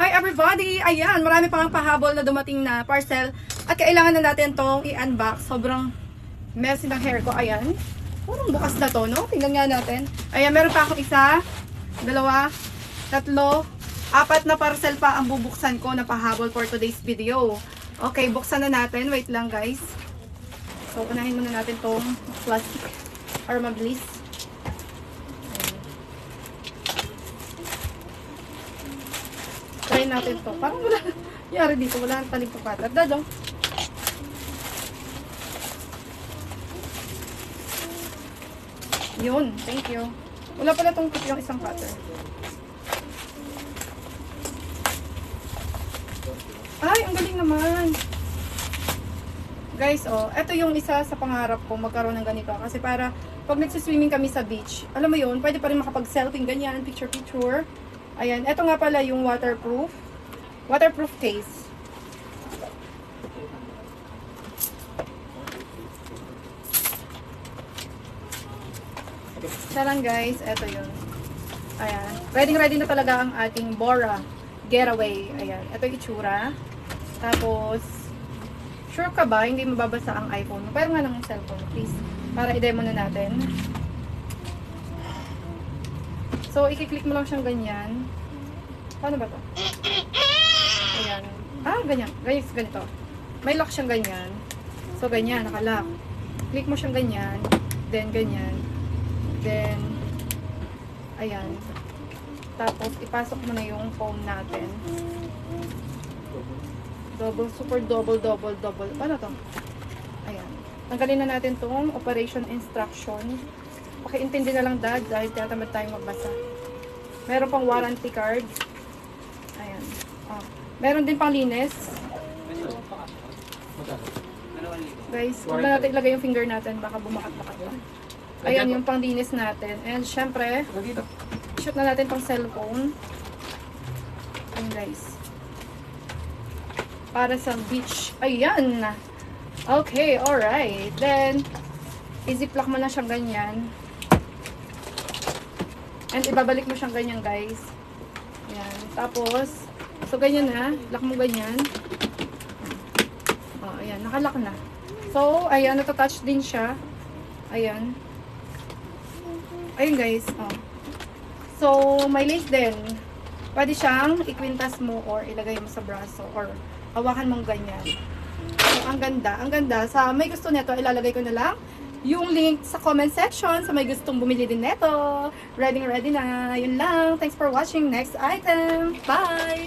Hi everybody! Ayan, marami pang pahabol na dumating na parcel at kailangan na natin tong i-unbox. Sobrang messy ng hair ko. Ayan. Parang bukas na to, no? Tingnan nga natin. Ayan, meron pa akong isa, dalawa, tatlo, apat na parcel pa ang bubuksan ko na pahabol for today's video. Okay, buksan na natin. Wait lang guys. So, unahin muna natin tong plastic para mabilis. Try natin to. Parang wala nangyari dito. Wala nang taling papatat. Dadong. Yun. Thank you. Wala pala tong tip yung isang cutter. Ay, ang galing naman. Guys, oh, ito yung isa sa pangarap ko magkaroon ng ganito. Kasi para pag nagsiswimming kami sa beach, alam mo yun, pwede pa rin makapag-selfie ganyan, picture-picture. Ayan, ito nga pala yung waterproof case. Isa lang guys, ito yun. Ayan, ready na talaga ang ating Bora Getaway. Ayan, ito yung itsura. Tapos, sure ka ba, hindi mababasa ang iPhone? Pero nga ng cellphone, please. Para i-demo na natin. So, i-click mo lang siyang ganyan. Paano ba to? Ayan. Ah, ganyan. Ganito. May lock siyang ganyan. So, ganyan. Nakalock. Click mo siyang ganyan. Then, ganyan. Then, ayan. Tapos, ipasok mo na yung phone natin. Super double. Paano to? Ayan. Tanggalin na natin tong operation instruction. Pakiintindi na lang dad dahil tinatamad tayong magbasa. Meron pang warranty card. Ayan. Oh. Meron din pang linis. Guys, huwag na natin ilagay yung finger natin. Baka bumakat-bakat pa. Ayan yung pang linis natin. And syempre, shoot na natin tong cellphone. Ayan guys. Para sa beach. Ayan. Okay, alright. Then, i-ziplock mo na siyang ganyan. And ibabalik mo siyang ganyan guys. Ayan. Tapos, so ganyan na. Lock mo ganyan. Oh, ayan. Nakalock na. So, ayan. Natatouch din siya. Ayan. Ayun guys. Oh. So, may lace din. Pwede siyang ikwintas mo or ilagay mo sa braso or hawakan mong ganyan. So, ang ganda. Ang ganda. Sa may gusto nito, ilalagay ko na lang yung link sa comment section sa may gustong bumili din neto. Ready na. Yun lang. Thanks for watching. Next item. Bye!